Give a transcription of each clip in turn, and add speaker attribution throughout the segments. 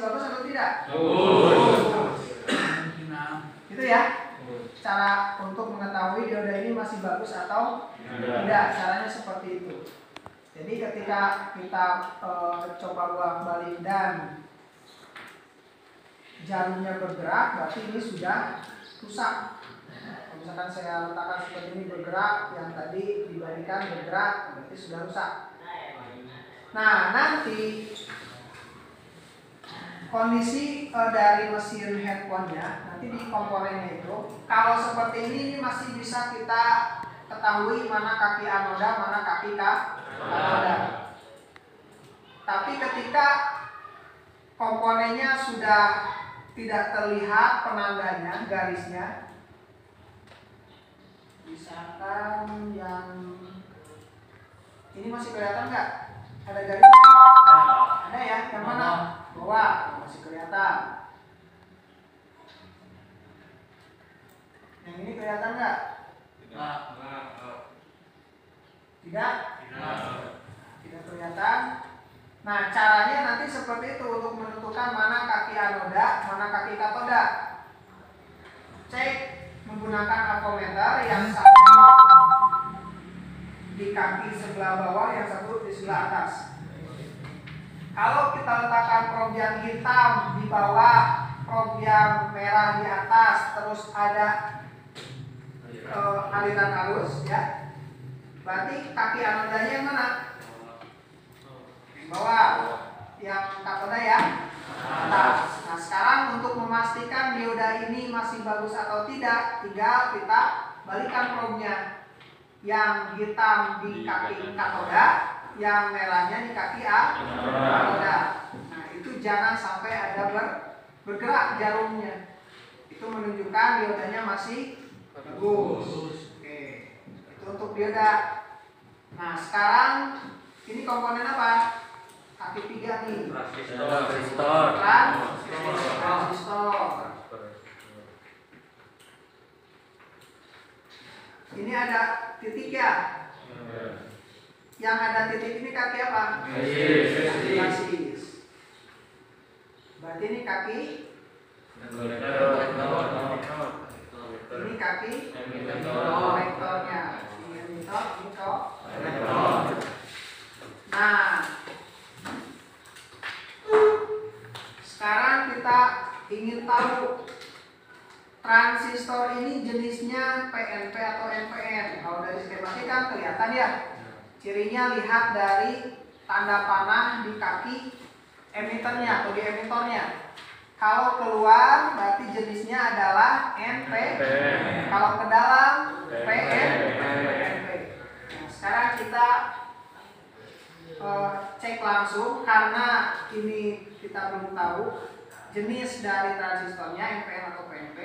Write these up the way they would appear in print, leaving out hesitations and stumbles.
Speaker 1: bagus atau tidak?
Speaker 2: Bagus.
Speaker 1: Gitu ya. Cara untuk mengetahui dioda ini masih bagus atau tidak, caranya seperti itu. Jadi ketika kita coba bolak-balik dan jarumnya bergerak, berarti ini sudah rusak. Kalau misalkan saya letakkan seperti ini bergerak, yang tadi dibalikan bergerak, berarti sudah rusak. Nah, nanti kondisi dari mesin headphone-nya nanti di komponennya itu, kalau seperti ini masih bisa kita ketahui mana kaki anoda, mana kaki katoda. Tapi ketika komponennya sudah tidak terlihat penandanya, garisnya, misalkan yang ini masih kelihatan nggak? Ada garis? Ada ya? Yang mana? Bawah masih kelihatan. Yang ini kelihatan nggak? Tidak? Tidak kelihatan. Nah, caranya nanti seperti itu untuk menentukan mana kaki anoda, mana kaki katoda. Cek menggunakan avometer, yang satu di kaki sebelah bawah, yang satu di sebelah atas. Kalau kita letakkan probe yang hitam di bawah, probe yang merah di atas, terus ada aliran arus, ya, berarti kaki anodanya yang mana? Yang bawah. Yang katoda ya atas. Nah, sekarang untuk memastikan dioda ini masih bagus atau tidak, tinggal kita balikan probe-nya. Yang hitam di kaki katoda, yang merahnya di kaki anoda. Nah, itu jangan sampai ada bergerak jarumnya. Itu menunjukkan diodanya masih bagus. Oke, itu untuk dioda. Nah, sekarang ini komponen apa? Kaki 3 nih. Transistor. Ini ada titik ya. Yang ada titik ini kaki apa? Basis. Berarti ini kaki. Ini kaki kolektornya. Ini emitor, ini kolektor. Nah, sekarang kita ingin tahu transistor ini jenisnya PNP atau NPN. Kalau dari skematik kan kelihatan ya. Cirinya lihat dari tanda panah di kaki emiternya atau di emitornya. Kalau keluar berarti jenisnya adalah NP. Kalau ke dalam PNP. Nah, sekarang kita cek langsung karena ini kita belum tahu jenis dari transistornya NPN atau PNP.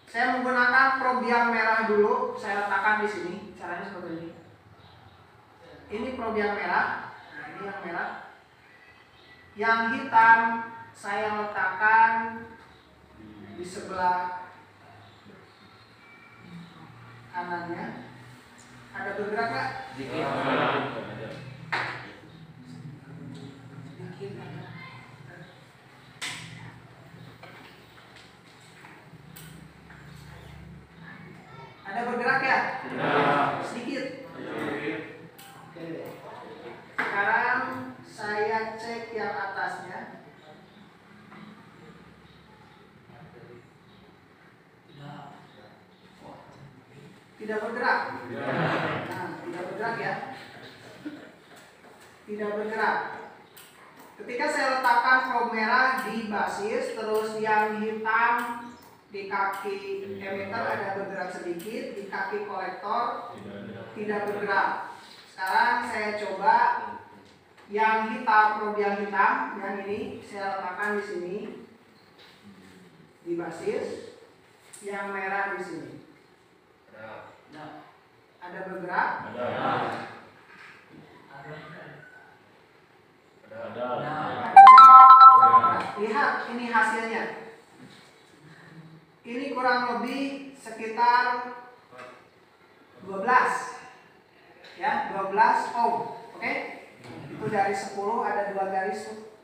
Speaker 1: Saya menggunakan probe yang merah dulu, saya letakkan di sini. Caranya seperti ini. Ini probe yang merah. Nah, ini yang merah. Yang hitam saya letakkan di sebelah kanannya. Ada bergerak nggak? Sedikit. Ada bergerak ya? Sedikit. Oke. Sekarang saya cek yang atasnya. Tidak bergerak. Nah, tidak bergerak ya. Tidak bergerak. Ketika saya letakkan probe merah di basis, terus yang hitam di kaki emitter ada bergerak sedikit, di kaki kolektor tidak bergerak. Sekarang saya coba yang hitam, probe yang hitam, yang ini saya letakkan di sini di basis, yang merah di sini. Ada bergerak? Ada. Lihat ini hasilnya. Ini kurang lebih sekitar 12 ya, 12 ohm. Oke? Itu dari 10 ada 2 garis tuh.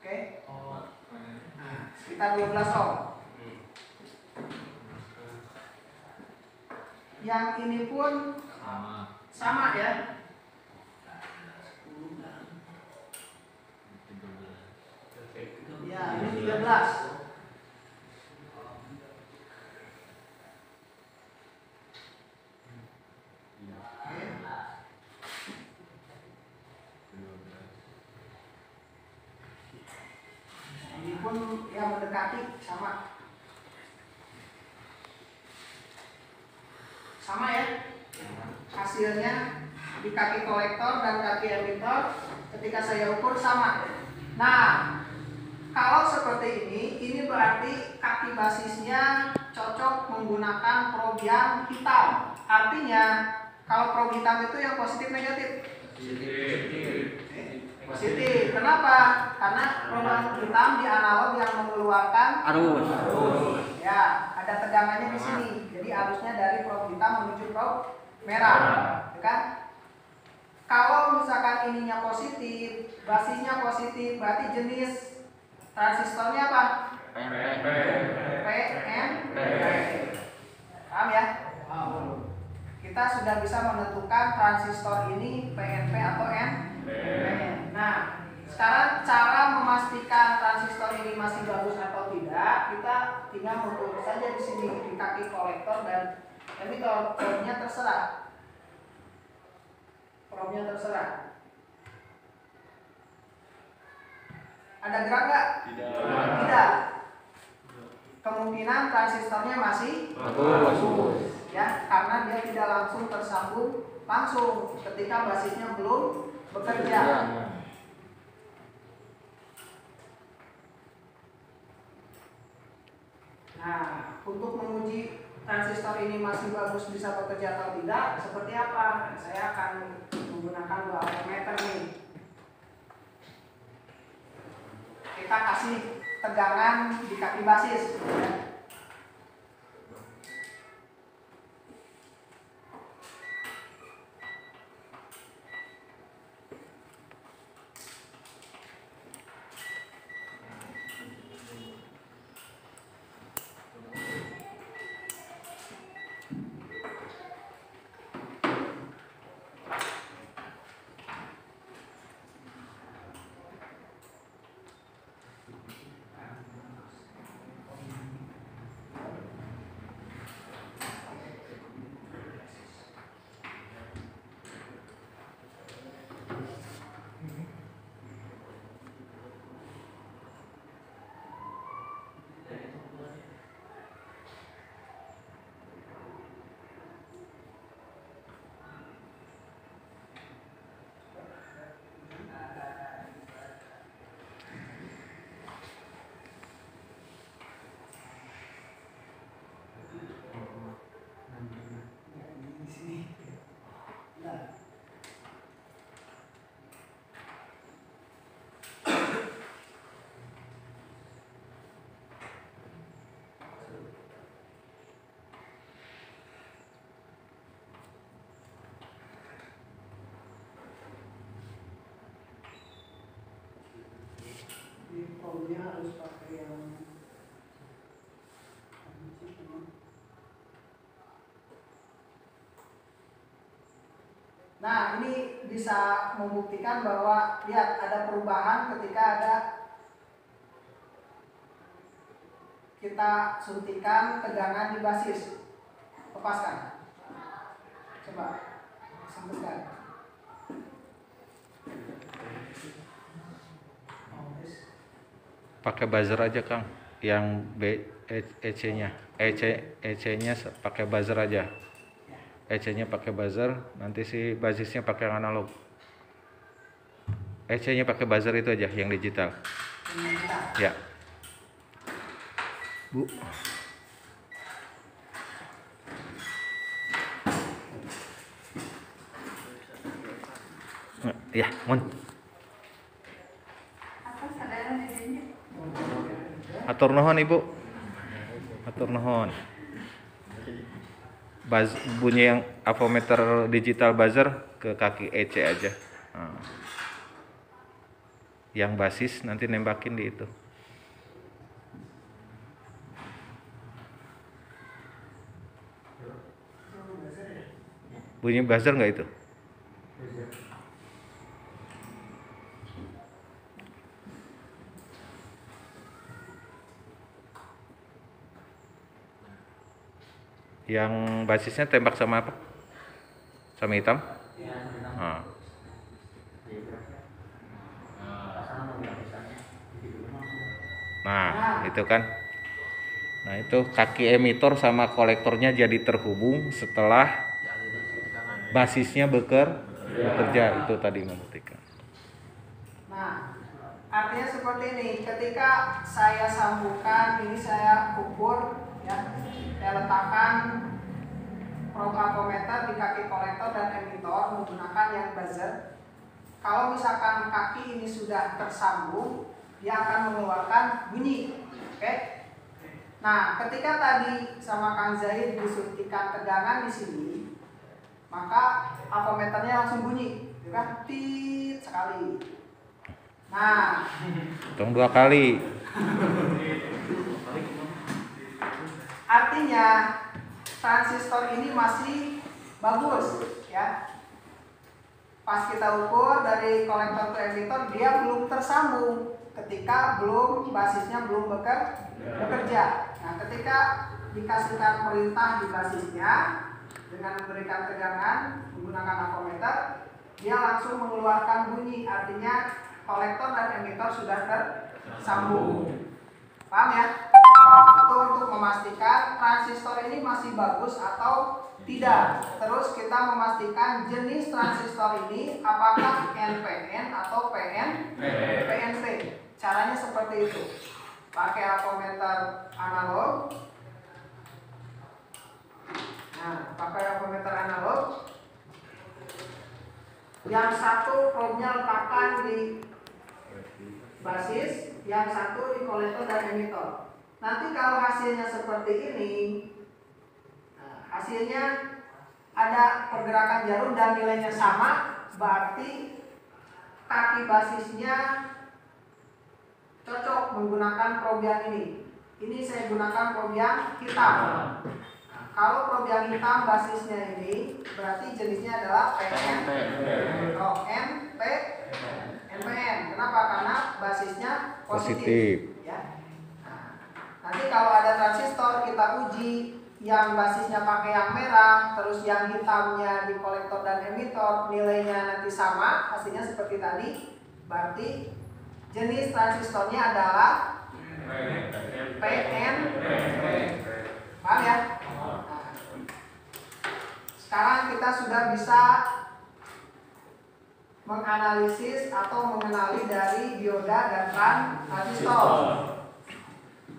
Speaker 1: Oke. Nah, sekitar 12 ohm. Yang ini pun sama ya. Ya, ini 13. Ini pun yang mendekati sama ya. Hasilnya di kaki kolektor dan kaki emitter ketika saya ukur sama. Nah, kalau seperti ini berarti kaki basisnya cocok menggunakan probe yang hitam. Artinya kalau probe hitam itu yang positif negatif? Positif. Kenapa? Karena probe hitam di analog yang mengeluarkan arus. Ya, ada tegangannya di sini. Jadi arusnya dari probe hitam menuju probe merah, ya kan? Kalau misalkan ininya positif, basisnya positif, berarti jenis transistornya apa? PNP. Paham ya? Kita sudah bisa menentukan transistor ini PNP atau NPN. Nah, sekarang cara memastikan transistor ini masih bagus atau tidak, kita tinggal mengukur saja di sini di kaki kolektor dan emitter. Probe-nya terserah. Ada gerak nggak? Tidak. Kemungkinan transistornya masih bagus. Ya, karena dia tidak langsung tersambung langsung ketika basisnya belum bekerja. Nah, untuk menguji transistor ini masih bagus bisa bekerja atau tidak, seperti apa? Saya akan menggunakan dua ampermeter nih. Kita kasih tegangan di kaki basis. Ya. Probe-nya harus pakai yang Nah, ini bisa membuktikan bahwa lihat ada perubahan ketika kita suntikan tegangan di basis. Lepaskan. Coba sambungkan.
Speaker 2: Pakai buzzer aja Kang, yang EC-nya pakai buzzer aja. EC-nya pakai buzzer, nanti si basisnya pakai yang analog. EC-nya pakai buzzer itu aja, yang digital. Ya. Bu. Ya, Mon. Atur nuhun Ibu. Atur nuhun. Bunyi yang avometer digital buzzer ke kaki EC aja. yang basis nanti nembakin di itu. Bunyi buzzer nggak itu? Yang basisnya tembak sama apa? Sama hitam? Nah. Nah, itu kan. Nah, itu kaki emitor sama kolektornya jadi terhubung setelah basisnya bekerja itu tadi membuktikan.
Speaker 1: Nah, artinya seperti ini. Ketika saya sambungkan, ini saya ukur, ya, saya letakkan probe ampermeter di kaki kolektor dan emitor menggunakan yang buzzer. Kalau misalkan kaki ini sudah tersambung, dia akan mengeluarkan bunyi. Oke? Nah, ketika tadi sama Kang Zaid disuntikan tegangan di sini, maka ampermeternya langsung bunyi, kan? Tit sekali. Nah,
Speaker 2: hitung 2 kali.
Speaker 1: Artinya transistor ini masih bagus, ya. Pas kita ukur dari kolektor ke emitor, dia belum tersambung ketika basisnya belum bekerja. Nah, ketika dikasihkan perintah di basisnya dengan memberikan tegangan menggunakan ampermeter, dia langsung mengeluarkan bunyi. Artinya kolektor dan emitor sudah tersambung. Paham ya? Itu untuk memastikan transistor ini masih bagus atau tidak. Terus kita memastikan jenis transistor ini apakah NPN atau PNP. Caranya seperti itu. Pakai ampermeter analog. Nah, pakai ampermeter analog. Yang satu probe-nya letakkan di basis, yang satu di kolektor dan emitor. Nanti kalau hasilnya seperti ini, hasilnya ada pergerakan jarum dan nilainya sama, berarti kaki basisnya cocok menggunakan probe yang ini. Ini saya gunakan probe yang hitam. Nah, kalau probe yang hitam basisnya ini, berarti jenisnya adalah PNP. Oh, NPN. Kenapa? Karena basisnya positif. Ya. Nah, nanti kalau ada transistor kita uji yang basisnya pakai yang merah, terus yang hitamnya di kolektor dan emitor nilainya nanti sama, hasilnya seperti tadi, berarti jenis transistornya adalah PNP. Paham ya? Nah, sekarang kita sudah bisa menganalisis atau mengenali dari dioda dan transistor.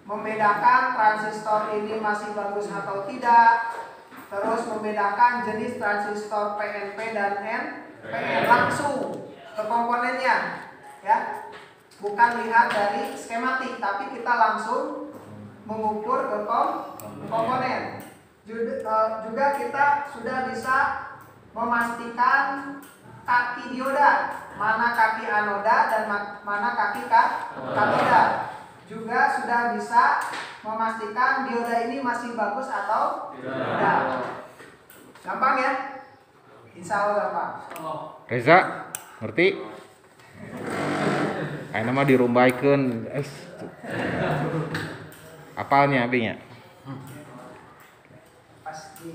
Speaker 1: Membedakan transistor ini masih bagus atau tidak. Terus membedakan jenis transistor PNP dan NPN langsung ke komponennya, ya. Bukan lihat dari skematik, tapi kita langsung mengukur ke komponen. Juga kita sudah bisa memastikan kaki dioda, mana kaki anoda dan mana kaki katoda. Juga sudah bisa memastikan dioda ini masih bagus atau tidak. Gampang ya? Insya Allah gampang.
Speaker 2: Reza, ngerti? Ayeuna mah dirumbaikeun. Apalnya abinya?
Speaker 1: Pas di